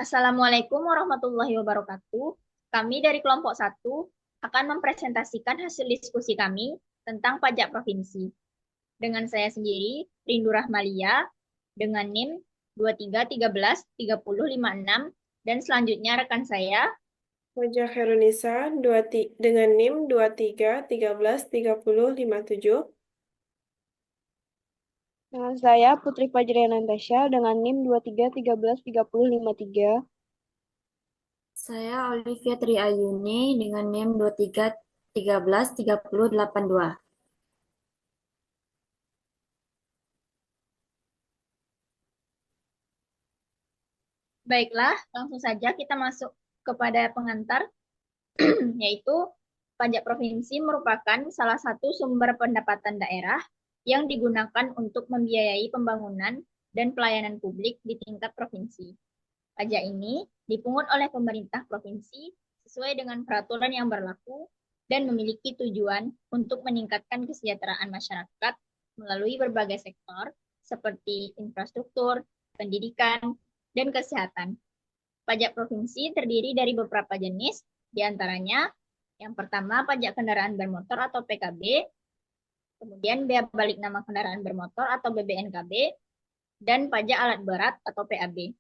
Assalamualaikum warahmatullahi wabarakatuh. Kami dari kelompok satu akan mempresentasikan hasil diskusi kami tentang pajak provinsi. Dengan saya sendiri, Rindu Rahmalia, dengan NIM 23133056, dan selanjutnya rekan saya. Wajah Herunisa dengan NIM 23133057. Dengan saya Putri Fajriana Natasha dengan NIM 23133053. Saya Olivia Triayuni dengan NIM 23133082. Baiklah, langsung saja kita masuk kepada pengantar, yaitu pajak provinsi merupakan salah satu sumber pendapatan daerah yang digunakan untuk membiayai pembangunan dan pelayanan publik di tingkat provinsi. Pajak ini dipungut oleh pemerintah provinsi sesuai dengan peraturan yang berlaku dan memiliki tujuan untuk meningkatkan kesejahteraan masyarakat melalui berbagai sektor seperti infrastruktur, pendidikan, dan kesehatan. Pajak provinsi terdiri dari beberapa jenis, diantaranya yang pertama pajak kendaraan bermotor atau PKB, kemudian bea balik nama kendaraan bermotor atau BBNKB, dan pajak alat berat atau PAB.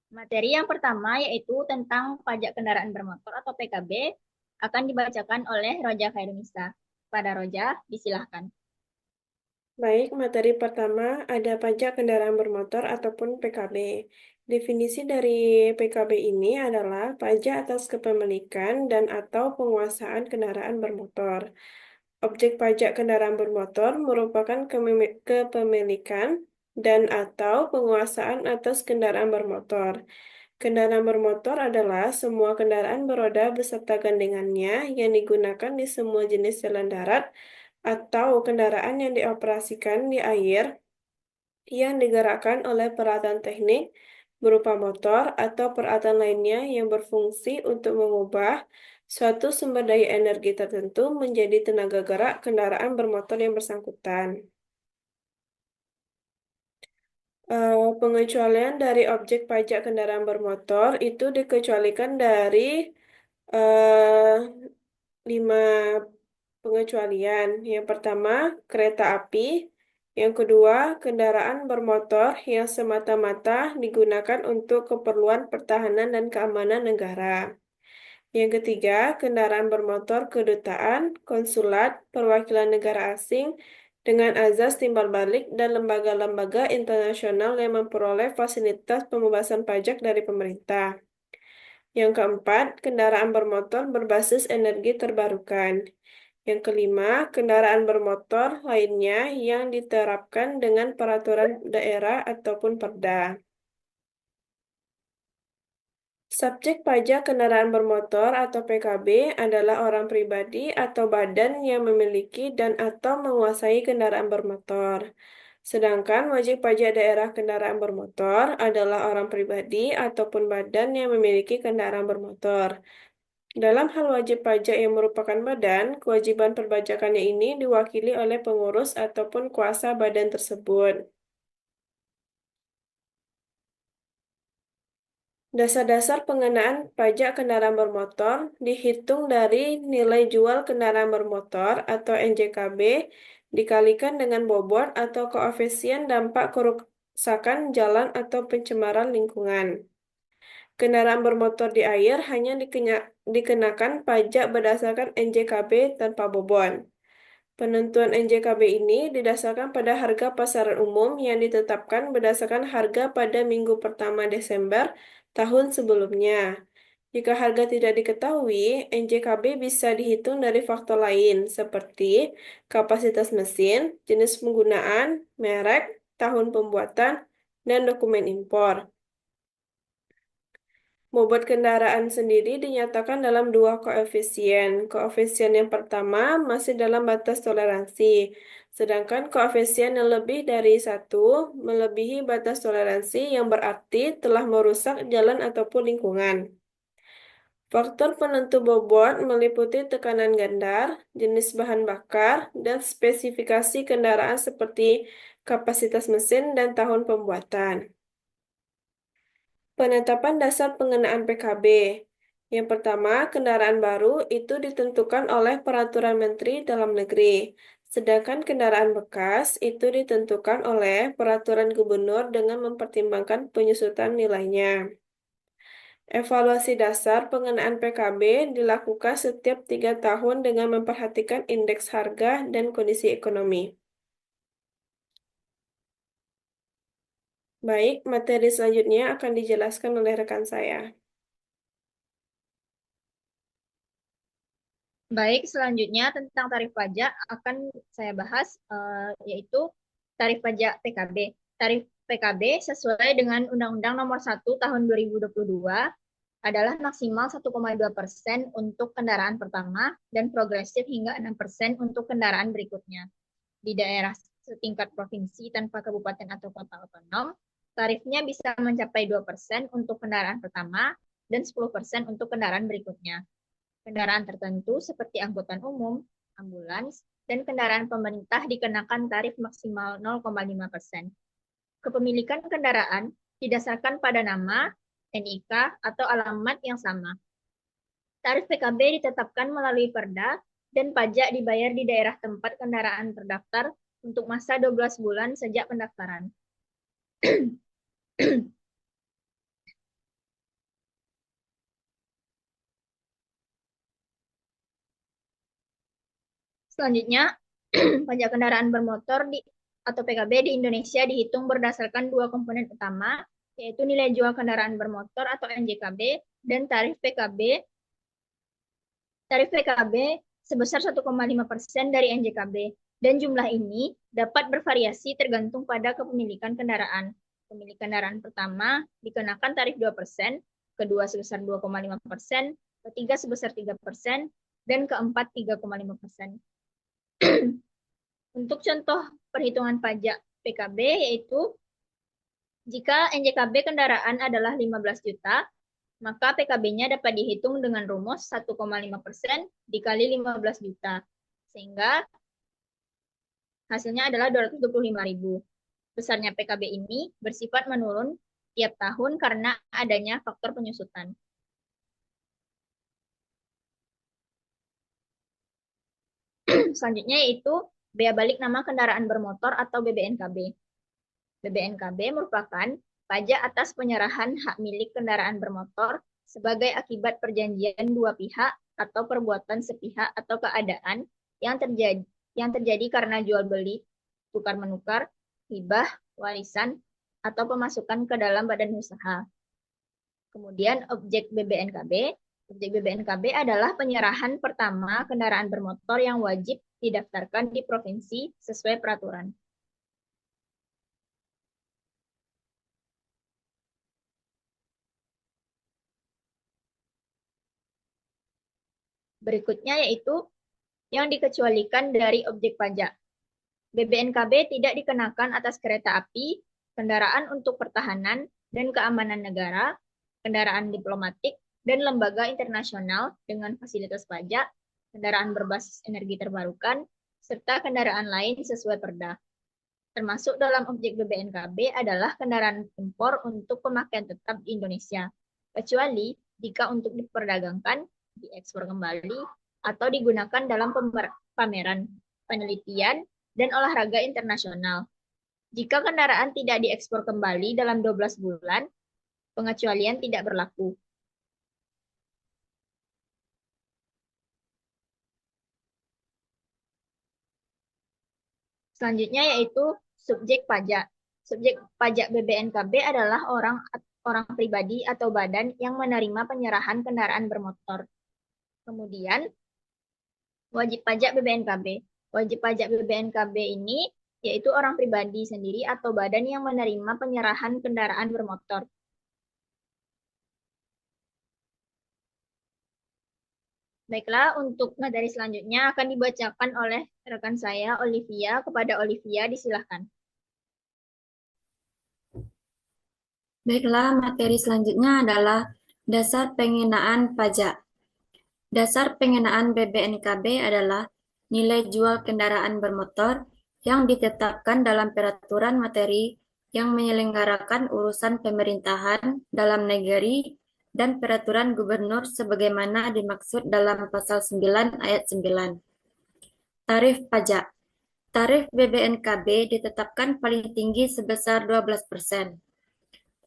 Materi yang pertama yaitu tentang pajak kendaraan bermotor atau PKB akan dibacakan oleh Roja Khairunisa. Pada Roja, disilahkan. Baik, materi pertama ada pajak kendaraan bermotor ataupun PKB. Definisi dari PKB ini adalah pajak atas kepemilikan dan atau penguasaan kendaraan bermotor. Objek pajak kendaraan bermotor merupakan kepemilikan dan atau penguasaan atas kendaraan bermotor. Kendaraan bermotor adalah semua kendaraan beroda beserta gandengannya yang digunakan di semua jenis jalan darat atau kendaraan yang dioperasikan di air yang digerakkan oleh peralatan teknik berupa motor atau peralatan lainnya yang berfungsi untuk mengubah suatu sumber daya energi tertentu menjadi tenaga gerak kendaraan bermotor yang bersangkutan. Pengecualian dari objek pajak kendaraan bermotor itu dikecualikan dari eh, 5 pengecualian. Yang pertama, kereta api. Yang kedua, kendaraan bermotor yang semata-mata digunakan untuk keperluan pertahanan dan keamanan negara. Yang ketiga, kendaraan bermotor kedutaan, konsulat, perwakilan negara asing, dengan azas timbal balik dan lembaga-lembaga internasional yang memperoleh fasilitas pembebasan pajak dari pemerintah. Yang keempat, kendaraan bermotor berbasis energi terbarukan. Yang kelima, kendaraan bermotor lainnya yang diterapkan dengan peraturan daerah ataupun perda. Subjek pajak kendaraan bermotor atau PKB adalah orang pribadi atau badan yang memiliki dan atau menguasai kendaraan bermotor. Sedangkan wajib pajak daerah kendaraan bermotor adalah orang pribadi ataupun badan yang memiliki kendaraan bermotor. Dalam hal wajib pajak yang merupakan badan, kewajiban perpajakannya ini diwakili oleh pengurus ataupun kuasa badan tersebut. Dasar-dasar pengenaan pajak kendaraan bermotor dihitung dari nilai jual kendaraan bermotor atau NJKB dikalikan dengan bobot atau koefisien dampak kerusakan jalan atau pencemaran lingkungan. Kendaraan bermotor di air hanya dikenakan pajak berdasarkan NJKB tanpa bobot. Penentuan NJKB ini didasarkan pada harga pasaran umum yang ditetapkan berdasarkan harga pada minggu pertama Desember tahun sebelumnya. Jika harga tidak diketahui, NJKB bisa dihitung dari faktor lain seperti kapasitas mesin, jenis penggunaan, merek, tahun pembuatan, dan dokumen impor. Bobot kendaraan sendiri dinyatakan dalam dua koefisien. Koefisien yang pertama masih dalam batas toleransi, sedangkan koefisien yang lebih dari satu melebihi batas toleransi yang berarti telah merusak jalan ataupun lingkungan. Faktor penentu bobot meliputi tekanan gandar, jenis bahan bakar, dan spesifikasi kendaraan seperti kapasitas mesin dan tahun pembuatan. Penetapan dasar pengenaan PKB. Yang pertama, kendaraan baru itu ditentukan oleh Peraturan Menteri Dalam Negeri, sedangkan kendaraan bekas itu ditentukan oleh Peraturan Gubernur dengan mempertimbangkan penyusutan nilainya. Evaluasi dasar pengenaan PKB dilakukan setiap 3 tahun dengan memperhatikan indeks harga dan kondisi ekonomi. Baik, materi selanjutnya akan dijelaskan oleh rekan saya. Baik, selanjutnya tentang tarif pajak akan saya bahas, yaitu tarif pajak PKB. Tarif PKB sesuai dengan Undang-Undang Nomor 1 Tahun 2022 adalah maksimal 1,2% untuk kendaraan pertama dan progresif hingga 6% untuk kendaraan berikutnya. Di daerah setingkat provinsi tanpa kabupaten atau kota otonom, tarifnya bisa mencapai 2% untuk kendaraan pertama dan 10% untuk kendaraan berikutnya. Kendaraan tertentu seperti angkutan umum, ambulans, dan kendaraan pemerintah dikenakan tarif maksimal 0,5%. Kepemilikan kendaraan didasarkan pada nama, NIK, atau alamat yang sama. Tarif PKB ditetapkan melalui Perda dan pajak dibayar di daerah tempat kendaraan terdaftar untuk masa 12 bulan sejak pendaftaran. Selanjutnya, pajak kendaraan bermotor atau PKB di Indonesia dihitung berdasarkan dua komponen utama, yaitu nilai jual kendaraan bermotor atau NJKB dan tarif PKB. Tarif PKB sebesar 1,5% dari NJKB, dan jumlah ini dapat bervariasi tergantung pada kepemilikan kendaraan. Pemilik kendaraan pertama dikenakan tarif 2%, kedua sebesar 2,5%, ketiga sebesar 3%, dan keempat 3,5%. Untuk contoh perhitungan pajak PKB yaitu jika NJKB kendaraan adalah 15 juta, maka PKB-nya dapat dihitung dengan rumus 1,5% dikali 15 juta. Sehingga hasilnya adalah 225.000. Besarnya PKB ini bersifat menurun tiap tahun karena adanya faktor penyusutan. Selanjutnya yaitu bea balik nama kendaraan bermotor atau BBNKB. BBNKB merupakan pajak atas penyerahan hak milik kendaraan bermotor sebagai akibat perjanjian dua pihak atau perbuatan sepihak atau keadaan yang terjadi karena jual beli, tukar menukar, hibah, warisan, atau pemasukan ke dalam badan usaha. Kemudian objek BBNKB adalah penyerahan pertama kendaraan bermotor yang wajib didaftarkan di provinsi sesuai peraturan. Berikutnya yaitu yang dikecualikan dari objek pajak. BBNKB tidak dikenakan atas kereta api, kendaraan untuk pertahanan dan keamanan negara, kendaraan diplomatik, dan lembaga internasional dengan fasilitas pajak, kendaraan berbasis energi terbarukan, serta kendaraan lain sesuai Perda. Termasuk dalam objek BBNKB adalah kendaraan impor untuk pemakaian tetap di Indonesia, kecuali jika untuk diperdagangkan, diekspor kembali, atau digunakan dalam pameran, penelitian, dan olahraga internasional. Jika kendaraan tidak diekspor kembali dalam 12 bulan, pengecualian tidak berlaku. Selanjutnya yaitu subjek pajak. Subjek pajak BBNKB adalah orang pribadi atau badan yang menerima penyerahan kendaraan bermotor. Kemudian wajib pajak BBNKB. Wajib pajak BBNKB ini yaitu orang pribadi sendiri atau badan yang menerima penyerahan kendaraan bermotor. Baiklah, untuk materi selanjutnya akan dibacakan oleh rekan saya, Olivia. Kepada Olivia, disilahkan. Baiklah, materi selanjutnya adalah Dasar pengenaan pajak. Dasar pengenaan BBNKB adalah nilai jual kendaraan bermotor yang ditetapkan dalam peraturan materi yang menyelenggarakan urusan pemerintahan dalam negeri dan peraturan gubernur sebagaimana dimaksud dalam pasal 9 ayat 9. Tarif pajak. Tarif BBNKB ditetapkan paling tinggi sebesar 12%,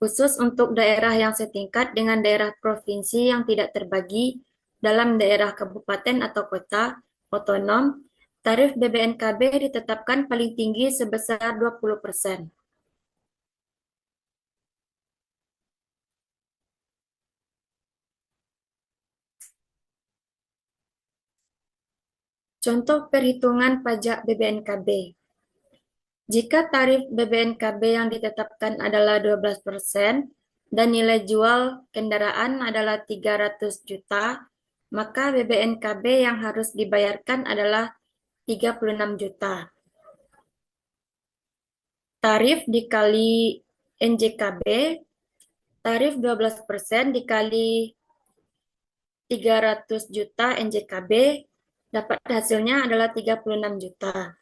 khusus untuk daerah yang setingkat dengan daerah provinsi yang tidak terbagi dalam daerah kabupaten atau kota otonom. Tarif BBNKB ditetapkan paling tinggi sebesar 20%. Contoh perhitungan pajak BBNKB. Jika tarif BBNKB yang ditetapkan adalah 12% dan nilai jual kendaraan adalah 300 juta, maka BBNKB yang harus dibayarkan adalah 36 juta. Tarif dikali NJKB, tarif 12% dikali 300 juta NJKB, dapat hasilnya adalah 36 juta.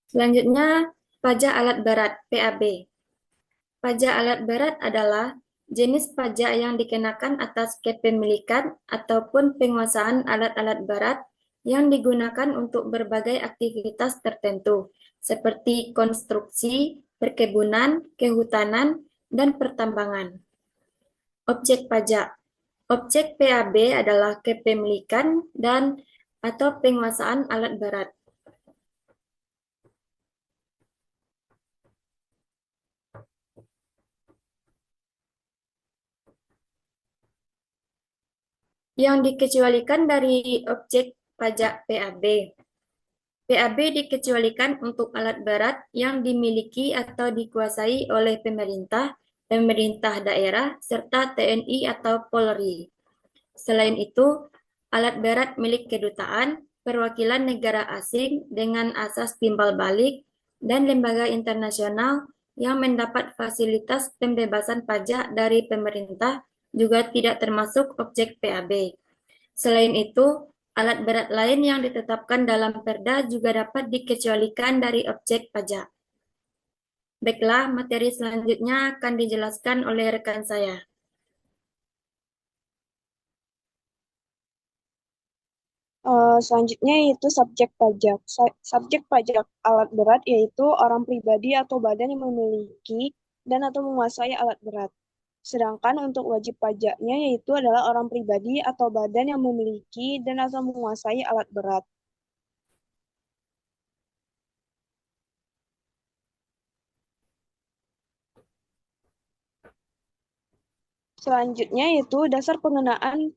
Selanjutnya, pajak alat berat (PAB). Pajak alat berat adalah jenis pajak yang dikenakan atas kepemilikan ataupun penguasaan alat-alat berat yang digunakan untuk berbagai aktivitas tertentu, seperti konstruksi, perkebunan, kehutanan, dan pertambangan. Objek pajak. Objek PAB adalah kepemilikan dan atau penguasaan alat berat. Yang dikecualikan dari objek pajak PAB. PAB dikecualikan untuk alat berat yang dimiliki atau dikuasai oleh pemerintah, pemerintah daerah, serta TNI atau Polri. Selain itu, alat berat milik kedutaan, perwakilan negara asing dengan asas timbal balik, dan lembaga internasional yang mendapat fasilitas pembebasan pajak dari pemerintah juga tidak termasuk objek PAB. Selain itu, alat berat lain yang ditetapkan dalam Perda juga dapat dikecualikan dari objek pajak. Baiklah, materi selanjutnya akan dijelaskan oleh rekan saya. Selanjutnya yaitu subjek pajak. Subjek pajak alat berat yaitu orang pribadi atau badan yang memiliki dan atau menguasai alat berat. Sedangkan untuk wajib pajaknya yaitu adalah orang pribadi atau badan yang memiliki dan atau menguasai alat berat. Selanjutnya yaitu dasar pengenaan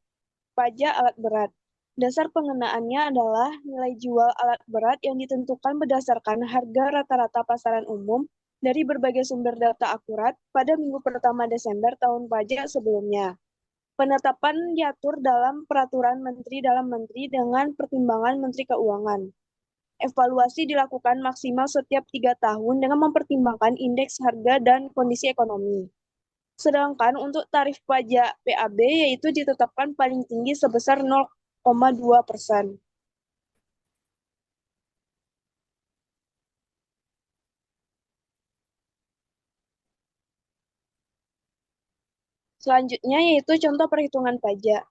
pajak alat berat. Dasar pengenaannya adalah nilai jual alat berat yang ditentukan berdasarkan harga rata-rata pasaran umum dari berbagai sumber data akurat pada minggu pertama Desember tahun pajak sebelumnya. Penetapan diatur dalam Peraturan Menteri Dalam Menteri dengan pertimbangan Menteri Keuangan. Evaluasi dilakukan maksimal setiap 3 tahun dengan mempertimbangkan indeks harga dan kondisi ekonomi. Sedangkan untuk tarif pajak PAB yaitu ditetapkan paling tinggi sebesar 0,2%. Selanjutnya yaitu contoh perhitungan pajak.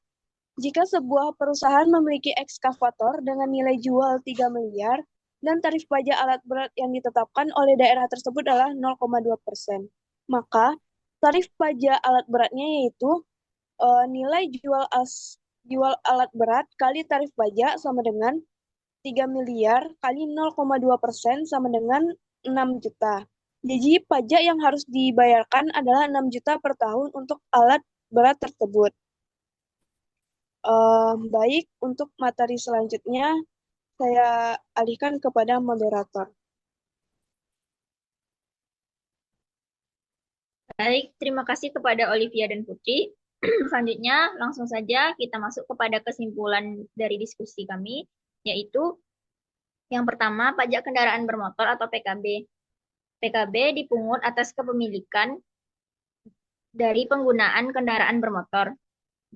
Jika sebuah perusahaan memiliki ekskavator dengan nilai jual 3 miliar dan tarif pajak alat berat yang ditetapkan oleh daerah tersebut adalah 0,2%, maka tarif pajak alat beratnya yaitu nilai jual alat berat kali tarif pajak sama dengan 3 miliar kali 0,2% sama dengan 6 juta. Jadi pajak yang harus dibayarkan adalah 6 juta per tahun untuk alat berat tersebut. Baik, untuk materi selanjutnya saya alihkan kepada moderator. Baik, terima kasih kepada Olivia dan Putri. Selanjutnya, langsung saja kita masuk kepada kesimpulan dari diskusi kami, yaitu Yang pertama, pajak kendaraan bermotor atau PKB. PKB dipungut atas kepemilikan dari penggunaan kendaraan bermotor,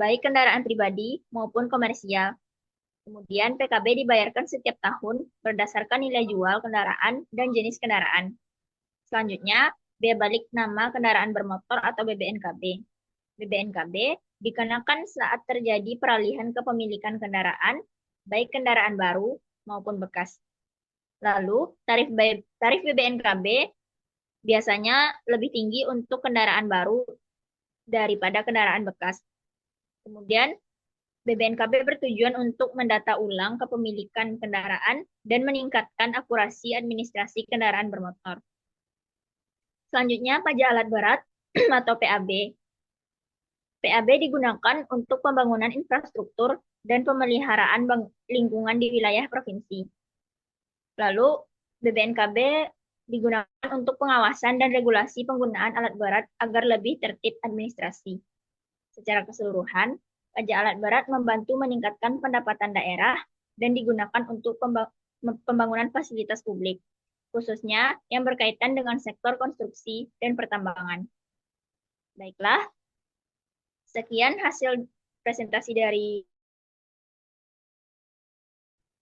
baik kendaraan pribadi maupun komersial. Kemudian PKB dibayarkan setiap tahun berdasarkan nilai jual kendaraan dan jenis kendaraan. Selanjutnya, bea balik nama kendaraan bermotor atau BBNKB. BBNKB dikenakan saat terjadi peralihan kepemilikan kendaraan, baik kendaraan baru maupun bekas. Lalu, tarif BBNKB biasanya lebih tinggi untuk kendaraan baru daripada kendaraan bekas. Kemudian, BBNKB bertujuan untuk mendata ulang kepemilikan kendaraan dan meningkatkan akurasi administrasi kendaraan bermotor. Selanjutnya, pajak alat berat atau PAB. PAB digunakan untuk pembangunan infrastruktur dan pemeliharaan lingkungan di wilayah provinsi. Lalu, BBNKB digunakan untuk pengawasan dan regulasi penggunaan alat berat agar lebih tertib administrasi. Secara keseluruhan, pajak alat berat membantu meningkatkan pendapatan daerah dan digunakan untuk pembangunan fasilitas publik, khususnya yang berkaitan dengan sektor konstruksi dan pertambangan. Baiklah, sekian hasil presentasi dari.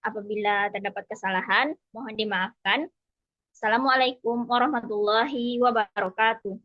Apabila terdapat kesalahan, mohon dimaafkan. Assalamualaikum warahmatullahi wabarakatuh.